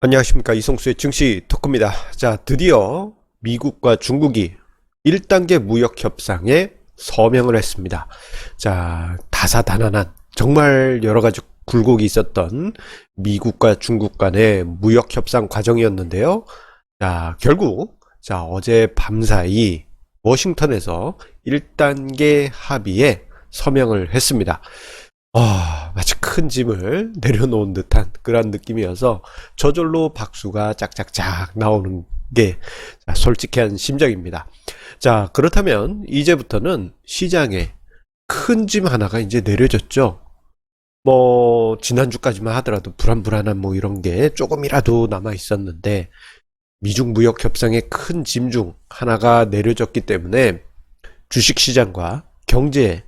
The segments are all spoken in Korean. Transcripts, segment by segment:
안녕하십니까, 이성수의 증시 토크입니다. 자, 드디어 미국과 중국이 1단계 무역협상에 서명을 했습니다. 자, 다사다난한 정말 여러가지 굴곡이 있었던 미국과 중국 간의 무역협상 과정이었는데요. 자, 결국 어제 밤사이 워싱턴에서 1단계 합의에 서명을 했습니다. 마치 큰 짐을 내려놓은 듯한 그런 느낌이어서 저절로 박수가 짝짝짝 나오는 게 솔직한 심정입니다. 자, 그렇다면 이제부터는 시장에 큰 짐 하나가 이제 내려졌죠. 뭐 지난주까지만 하더라도 불안불안한 뭐 이런 게 조금이라도 남아 있었는데 미중 무역 협상의 큰 짐 중 하나가 내려졌기 때문에 주식시장과 경제에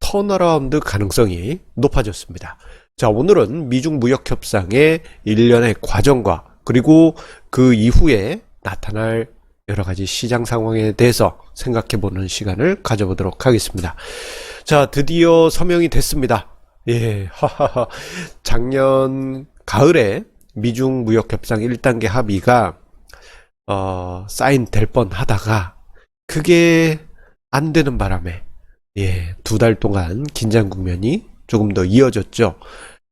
턴어라운드 가능성이 높아졌습니다. 자, 오늘은 미중 무역 협상의 일련의 과정과 그리고 그 이후에 나타날 여러 가지 시장 상황에 대해서 생각해 보는 시간을 가져보도록 하겠습니다. 자, 드디어 서명이 됐습니다. 예, 하하하. 작년 가을에 미중 무역 협상 1단계 합의가 사인될 뻔 하다가 그게 안 되는 바람에 두 달 동안 긴장 국면이 조금 더 이어졌죠.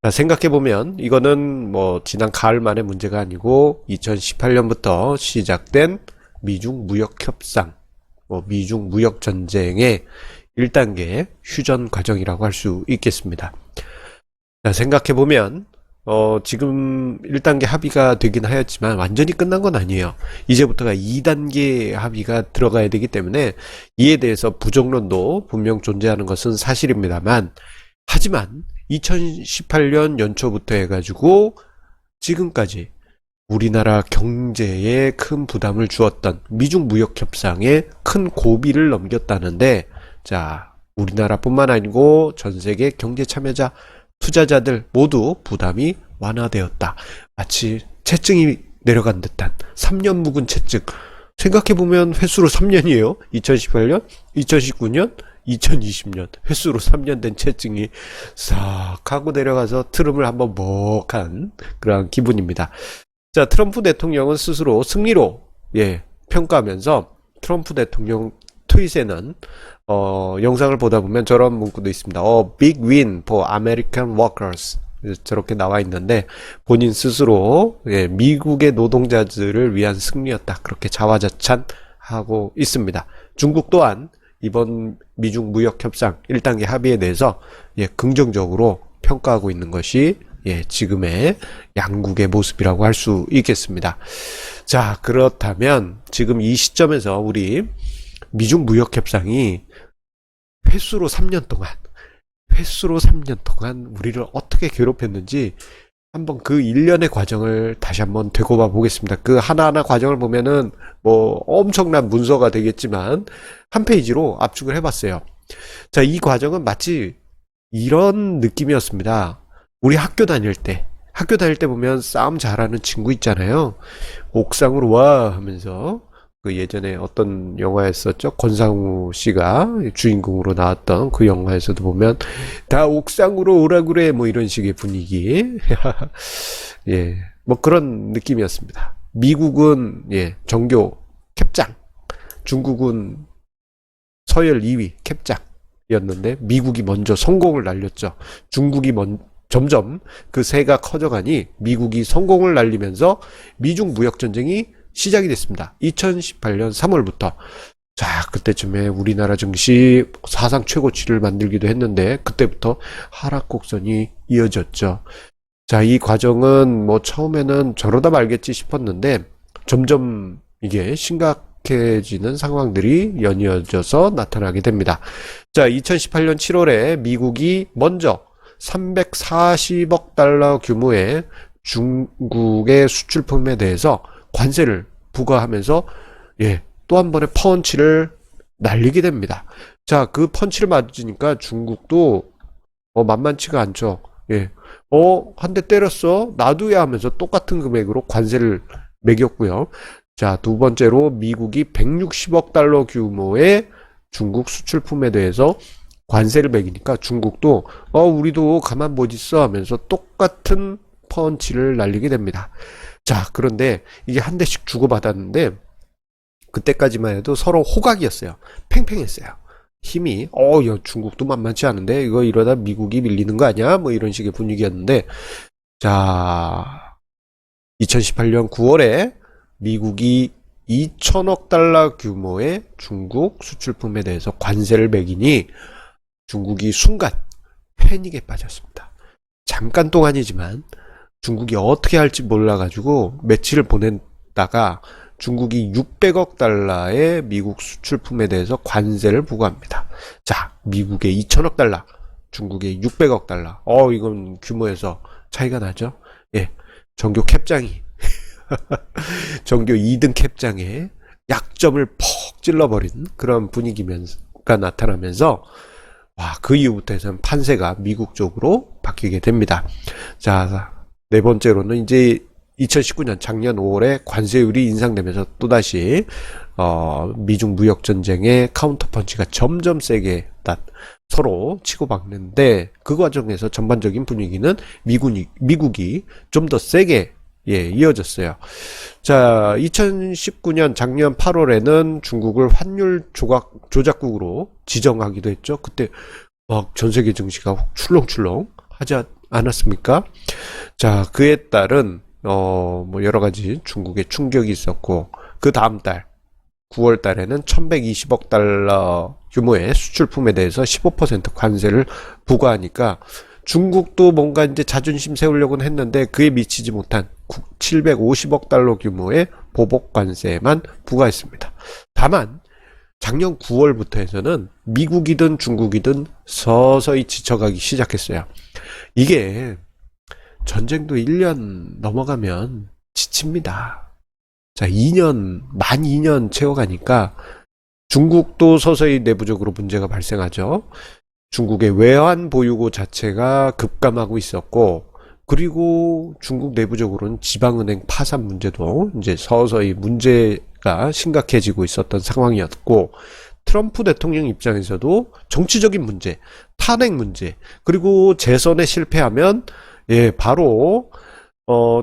생각해보면 이거는 뭐 지난 가을만의 문제가 아니고 2018년부터 시작된 미중 무역 협상, 미중 무역 전쟁의 1단계 휴전 과정이라고 할 수 있겠습니다. 생각해보면 지금 1단계 합의가 되긴 하였지만 완전히 끝난 건 아니에요. 이제부터가 2단계 합의가 들어가야 되기 때문에 이에 대해서 부정론도 분명 존재하는 것은 사실입니다만, 하지만 2018년 연초부터 해가지고 지금까지 우리나라 경제에 큰 부담을 주었던 미중 무역 협상에 큰 고비를 넘겼다는데, 자, 우리나라뿐만 아니고 전 세계 경제 참여자 투자자들 모두 부담이 완화되었다. 마치 채증이 내려간 듯한 3년 묵은 채증. 생각해보면 횟수로 3년이에요. 2018년, 2019년, 2020년 횟수로 3년 된 채증이 싹 하고 내려가서 트름을 한번 먹한 그런 기분입니다. 자, 트럼프 대통령은 스스로 승리로 평가하면서 트럼프 대통령 트윗에는 영상을 보다 보면 저런 문구도 있습니다. Big win for American workers. 저렇게 나와 있는데 본인 스스로 미국의 노동자들을 위한 승리였다. 그렇게 자화자찬하고 있습니다. 중국 또한 이번 미중 무역 협상 1단계 합의에 대해서 긍정적으로 평가하고 있는 것이 지금의 양국의 모습이라고 할 수 있겠습니다. 자, 그렇다면 지금 이 시점에서 우리 미중 무역 협상이 횟수로 3년 동안 우리를 어떻게 괴롭혔는지 한번 그 일련의 과정을 다시 한번 되짚어 보겠습니다. 그 하나하나 과정을 보면은 뭐 엄청난 문서가 되겠지만 한 페이지로 압축을 해봤어요. 자, 이 과정은 마치 이런 느낌이었습니다. 우리 학교 다닐 때 보면 싸움 잘하는 친구 있잖아요. 옥상으로 와 하면서 그 예전에 어떤 영화였었죠? 권상우 씨가 주인공으로 나왔던 그 영화에서도 보면 다 옥상으로 오라 그래 뭐 이런 식의 분위기. 뭐 그런 느낌이었습니다. 미국은 정교 캡장, 중국은 서열 2위 캡장이었는데 미국이 먼저 성공을 날렸죠. 중국이 점점 그 새가 커져가니 미국이 성공을 날리면서 미중 무역 전쟁이 시작이 됐습니다. 2018년 3월부터. 자, 그때쯤에 우리나라 증시 사상 최고치를 만들기도 했는데 그때부터 하락 곡선이 이어졌죠. 자, 이 과정은 뭐 처음에는 저러다 말겠지 싶었는데 점점 이게 심각해지는 상황들이 연이어져서 나타나게 됩니다. 자, 2018년 7월에 미국이 먼저 340억 달러 규모의 중국의 수출품에 대해서 관세를 부과하면서 또 한 번의 펀치를 날리게 됩니다. 자, 그 펀치를 맞으니까 중국도 만만치가 않죠. 한 대 때렸어? 놔두야 하면서 똑같은 금액으로 관세를 매겼고요. 자, 두 번째로 미국이 160억 달러 규모의 중국 수출품에 대해서 관세를 매기니까 중국도 우리도 가만 못 있어 하면서 똑같은 펀치를 날리게 됩니다. 자, 그런데 이게 한 대씩 주고받았는데 그때까지만 해도 서로 호각이었어요. 팽팽했어요. 힘이 야, 중국도 만만치 않은데 이거 이러다 미국이 밀리는 거 아니야? 뭐 이런 식의 분위기였는데 자, 2018년 9월에 미국이 2천억 달러 규모의 중국 수출품에 대해서 관세를 매기니 중국이 순간 패닉에 빠졌습니다. 잠깐 동안이지만 중국이 어떻게 할지 몰라가지고 며칠을 보냈다가 중국이 600억 달러의 미국 수출품에 대해서 관세를 부과합니다. 자, 미국의 2천억 달러, 중국의 600억 달러. 이건 규모에서 차이가 나죠? 예. 정교 캡장이 정교 2등 캡장에 약점을 퍽 찔러버린 그런 분위기가 나타나면서 와, 그 이후부터 해서는 판세가 미국 쪽으로 바뀌게 됩니다. 자, 네 번째로는 이제 2019년 작년 5월에 관세율이 인상되면서 또다시 미중 무역 전쟁의 카운터 펀치가 점점 세게 서로 치고받는데 그 과정에서 전반적인 분위기는 미국이 좀 더 세게 이어졌어요. 자, 2019년 작년 8월에는 중국을 환율 조작국으로 지정하기도 했죠. 그때 막 전 세계 증시가 출렁출렁 하지 않았습니까? 자, 그에 따른 뭐 여러 가지 중국의 충격이 있었고 그 다음 달 9월 달에는 1120억 달러 규모의 수출품에 대해서 15% 관세를 부과하니까 중국도 뭔가 이제 자존심 세우려고는 했는데 그에 미치지 못한 750억 달러 규모의 보복 관세만 부과했습니다. 다만 작년 9월부터 해서는 미국이든 중국이든 서서히 지쳐가기 시작했어요. 이게 전쟁도 1년 넘어가면 지칩니다. 자, 만 2년 채워가니까 중국도 서서히 내부적으로 문제가 발생하죠. 중국의 외환 보유고 자체가 급감하고 있었고, 그리고 중국 내부적으로는 지방은행 파산 문제도 이제 서서히 문제가 심각해지고 있었던 상황이었고, 트럼프 대통령 입장에서도 정치적인 문제, 탄핵 문제, 그리고 재선에 실패하면 바로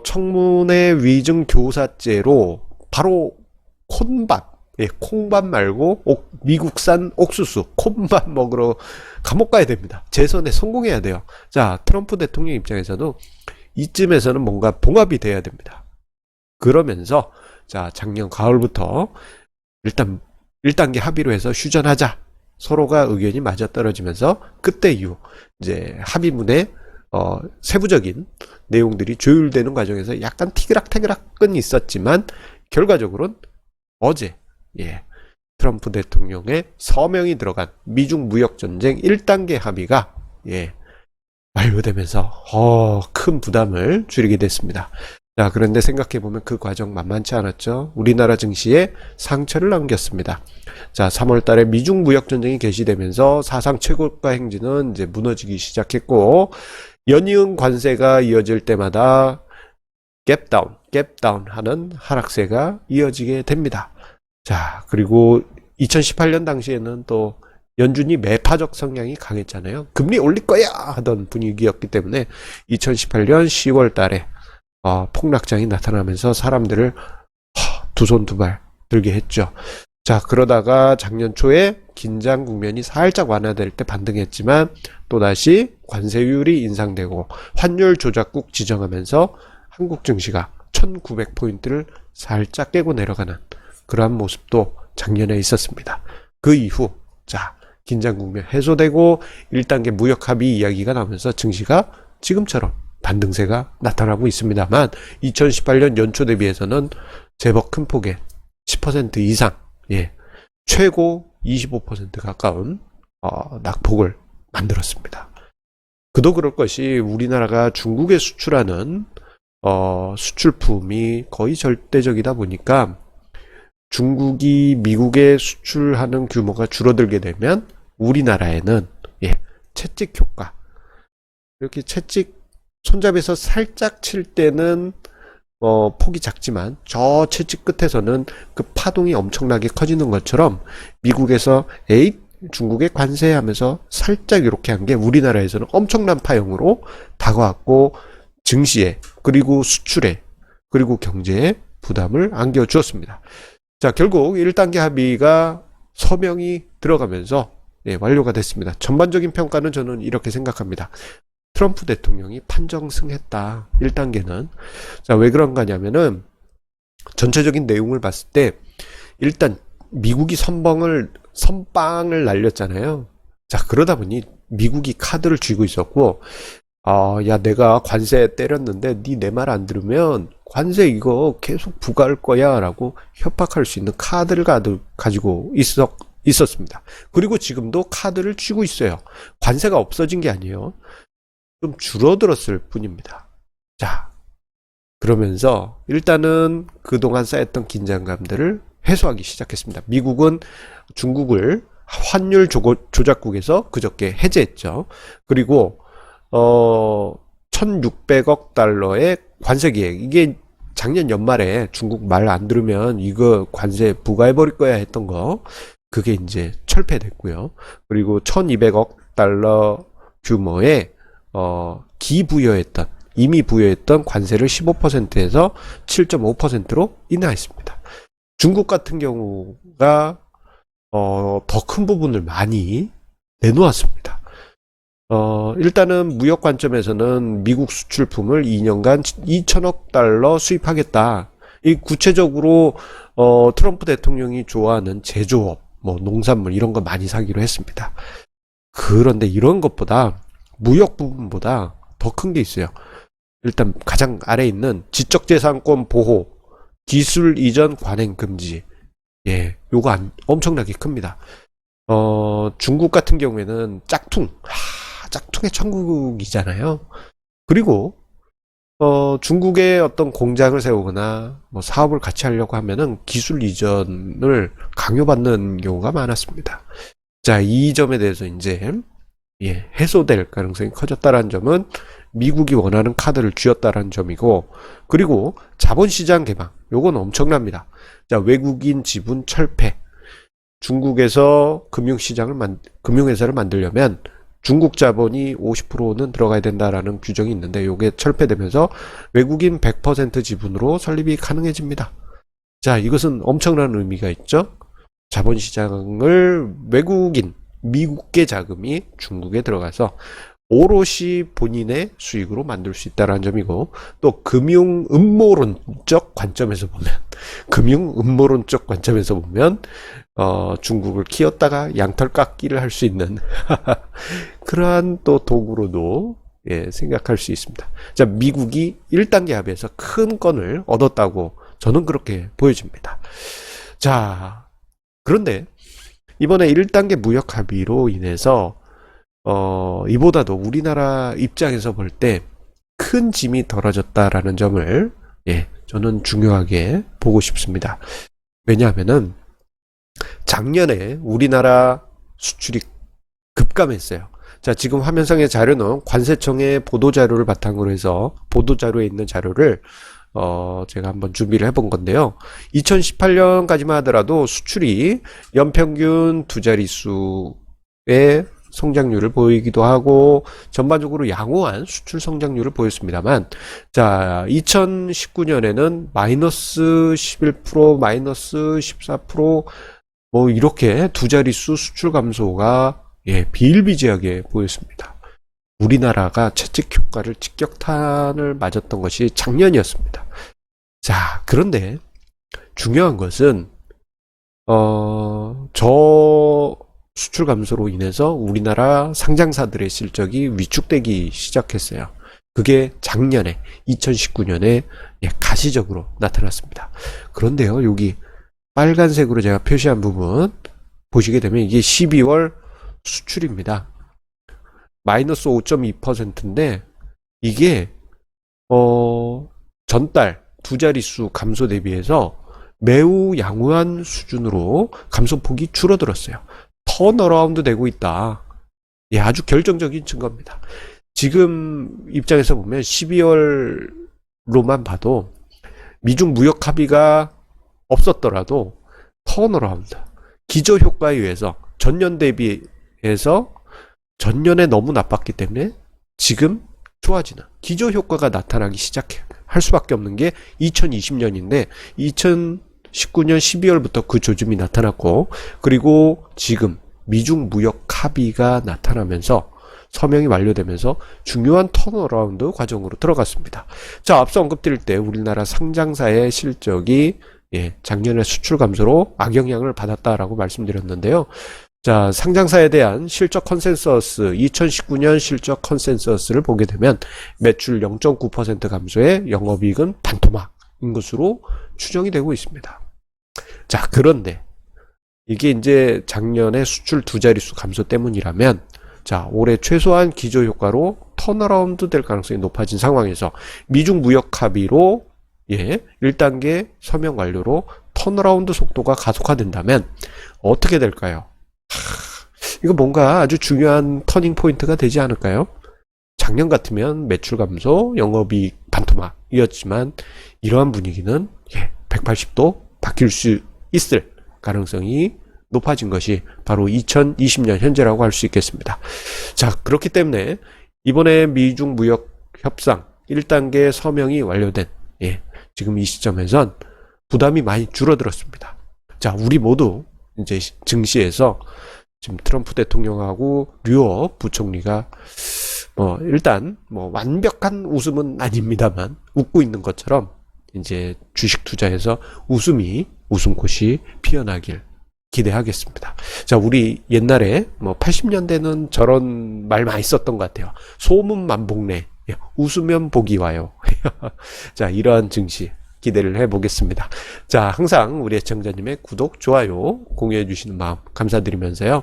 청문회 위증 교사죄로 바로 콩밥 말고 미국산 옥수수 콩밥 먹으러 감옥 가야 됩니다. 재선에 성공해야 돼요. 자, 트럼프 대통령 입장에서도 이쯤에서는 뭔가 봉합이 돼야 됩니다. 그러면서 자, 작년 가을부터 일단 1단계 합의로 해서 휴전하자. 서로가 의견이 맞아떨어지면서 그때 이후 이제 합의문에 세부적인 내용들이 조율되는 과정에서 약간 티그락태그락은 있었지만 결과적으로는 어제 트럼프 대통령의 서명이 들어간 미중 무역전쟁 1단계 합의가 완료되면서 큰 부담을 줄이게 됐습니다. 자, 그런데 생각해보면 그 과정 만만치 않았죠. 우리나라 증시에 상처를 남겼습니다. 자, 3월 달에 미중 무역전쟁이 개시되면서 사상 최고가 행진은 이제 무너지기 시작했고, 연이은 관세가 이어질 때마다 갭다운 하는 하락세가 이어지게 됩니다. 자, 그리고 2018년 당시에는 또 연준이 매파적 성향이 강했잖아요. 금리 올릴 거야 하던 분위기였기 때문에 2018년 10월 달에 폭락장이 나타나면서 사람들을 두 손 두 발 들게 했죠. 자, 그러다가 작년 초에 긴장 국면이 살짝 완화될 때 반등했지만 또다시 관세율이 인상되고 환율 조작국 지정하면서 한국 증시가 1900포인트를 살짝 깨고 내려가는 그러한 모습도 작년에 있었습니다. 그 이후 자, 긴장 국면 해소되고 1단계 무역 합의 이야기가 나오면서 증시가 지금처럼 반등세가 나타나고 있습니다만 2018년 연초 대비해서는 제법 큰 폭의 10% 이상 최고 25% 가까운 낙폭을 만들었습니다. 그도 그럴 것이 우리나라가 중국에 수출하는 수출품이 거의 절대적이다 보니까 중국이 미국에 수출하는 규모가 줄어들게 되면 우리나라에는 채찍 효과, 이렇게 채찍 손잡이에서 살짝 칠 때는 폭이 작지만 저 채찍 끝에서는 그 파동이 엄청나게 커지는 것처럼 미국에서 중국에 관세하면서 살짝 이렇게 한 게 우리나라에서는 엄청난 파형으로 다가왔고 증시에 그리고 수출에 그리고 경제에 부담을 안겨주었습니다. 자, 결국 1단계 합의가 서명이 들어가면서 완료가 됐습니다. 전반적인 평가는 저는 이렇게 생각합니다. 트럼프 대통령이 판정승했다. 1단계는. 자, 왜 그런가 하냐면은 전체적인 내용을 봤을 때 일단 미국이 선빵을 날렸잖아요. 자, 그러다 보니 미국이 카드를 쥐고 있었고, 야, 내가 관세 때렸는데 네 내 말 안 들으면 관세 이거 계속 부과할 거야 라고 협박할 수 있는 카드를 가지고 있었습니다. 그리고 지금도 카드를 쥐고 있어요. 관세가 없어진 게 아니에요. 좀 줄어들었을 뿐입니다. 자, 그러면서 일단은 그동안 쌓였던 긴장감들을 해소하기 시작했습니다. 미국은 중국을 환율 조작국에서 그저께 해제했죠. 그리고 1600억 달러의 관세 계획, 이게 작년 연말에 중국 말 안 들으면 이거 관세 부과해버릴 거야 했던 거, 그게 이제 철폐됐고요. 그리고 1200억 달러 규모의 이미 부여했던 관세를 15%에서 7.5%로 인하했습니다. 중국 같은 경우가 더 큰 부분을 많이 내놓았습니다. 일단은 무역 관점에서는 미국 수출품을 2년간 2천억 달러 수입하겠다. 이 구체적으로 트럼프 대통령이 좋아하는 제조업, 뭐 농산물 이런 거 많이 사기로 했습니다. 그런데 이런 것보다 무역 부분보다 더 큰 게 있어요. 일단 가장 아래에 있는 지적재산권 보호, 기술 이전 관행 금지. 요거 엄청나게 큽니다. 중국 같은 경우에는 짝퉁의 천국이잖아요. 그리고 중국에 어떤 공장을 세우거나 뭐 사업을 같이 하려고 하면은 기술 이전을 강요받는 경우가 많았습니다. 자, 이 점에 대해서 이제 해소될 가능성이 커졌다라는 점은 미국이 원하는 카드를 쥐었다라는 점이고, 그리고 자본시장 개방, 요건 엄청납니다. 자, 외국인 지분 철폐. 중국에서 금융회사를 만들려면 중국 자본이 50%는 들어가야 된다라는 규정이 있는데, 요게 철폐되면서 외국인 100% 지분으로 설립이 가능해집니다. 자, 이것은 엄청난 의미가 있죠. 자본시장을 미국계 자금이 중국에 들어가서 오롯이 본인의 수익으로 만들 수 있다는 점이고, 또 금융 음모론적 관점에서 보면 중국을 키웠다가 양털 깎기를 할 수 있는 그러한 또 도구로도 생각할 수 있습니다. 자, 미국이 1단계 합의에서 큰 건을 얻었다고 저는 그렇게 보여집니다. 자, 그런데 이번에 1단계 무역 합의로 인해서 이보다도 우리나라 입장에서 볼 때 큰 짐이 덜어졌다라는 점을 저는 중요하게 보고 싶습니다. 왜냐하면은 작년에 우리나라 수출이 급감했어요. 자, 지금 화면상의 자료는 관세청의 보도자료를 바탕으로 해서 보도자료에 있는 자료를 제가 한번 준비를 해본 건데요. 2018년까지만 하더라도 수출이 연평균 두 자릿수의 성장률을 보이기도 하고 전반적으로 양호한 수출 성장률을 보였습니다만, 자, 2019년에는 마이너스 11%, 마이너스 14%, 뭐 이렇게 두 자릿수 수출 감소가 비일비재하게 보였습니다. 우리나라가 채찍 효과를 직격탄을 맞았던 것이 작년이었습니다. 자, 그런데 중요한 것은 저 수출 감소로 인해서 우리나라 상장사들의 실적이 위축되기 시작했어요. 그게 작년에 2019년에 가시적으로 나타났습니다. 그런데요, 여기 빨간색으로 제가 표시한 부분 보시게 되면 이게 12월 수출입니다. 마이너스 5.2%인데 이게 전달 두 자릿수 감소 대비해서 매우 양호한 수준으로 감소폭이 줄어들었어요. 턴어라운드 되고 있다. 아주 결정적인 증거입니다. 지금 입장에서 보면 12월로만 봐도 미중 무역 합의가 없었더라도 턴어라운드, 기저효과에 의해서 전년 대비해서 전년에 너무 나빴기 때문에 지금 좋아지는 기저효과가 나타나기 시작한 할 수밖에 없는 게 2020년인데 2019년 12월부터 그 조짐이 나타났고, 그리고 지금 미중 무역 합의가 나타나면서 서명이 완료되면서 중요한 턴어라운드 과정으로 들어갔습니다. 자, 앞서 언급드릴 때 우리나라 상장사의 실적이 작년에 수출 감소로 악영향을 받았다라고 말씀드렸는데요. 자, 상장사에 대한 실적 컨센서스, 2019년 실적 컨센서스를 보게 되면 매출 0.9% 감소에 영업이익은 반토막인 것으로 추정이 되고 있습니다. 자, 그런데 이게 이제 작년에 수출 두 자릿수 감소 때문이라면, 자, 올해 최소한 기저효과로 턴어라운드 될 가능성이 높아진 상황에서 미중 무역 합의로 1단계 서명 완료로 턴어라운드 속도가 가속화된다면 어떻게 될까요? 이거 뭔가 아주 중요한 터닝 포인트가 되지 않을까요? 작년 같으면 매출 감소, 영업이익 반토막이었지만 이러한 분위기는 180도 바뀔 수 있을 가능성이 높아진 것이 바로 2020년 현재라고 할 수 있겠습니다. 자, 그렇기 때문에 이번에 미중 무역 협상 1단계 서명이 완료된 지금 이 시점에선 부담이 많이 줄어들었습니다. 자, 우리 모두 이제 증시에서 지금 트럼프 대통령하고 류어 부총리가 일단 완벽한 웃음은 아닙니다만 웃고 있는 것처럼 이제 주식 투자에서 웃음꽃이 피어나길 기대하겠습니다. 자, 우리 옛날에 80년대는 저런 말 많이 썼던 것 같아요. 소문 만복래, 웃으면 복이 와요. 자, 이러한 증시 기대를 해보겠습니다. 자, 항상 우리 애청자님의 구독, 좋아요 공유해 주시는 마음 감사드리면서요.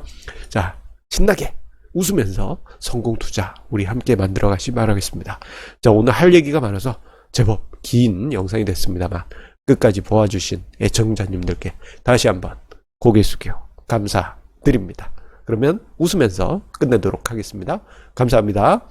자, 신나게 웃으면서 성공 투자 우리 함께 만들어 가시 바라겠습니다. 자, 오늘 할 얘기가 많아서 제법 긴 영상이 됐습니다만 끝까지 보아주신 애청자님들께 다시 한번 고개 숙여 감사드립니다. 그러면 웃으면서 끝내도록 하겠습니다. 감사합니다.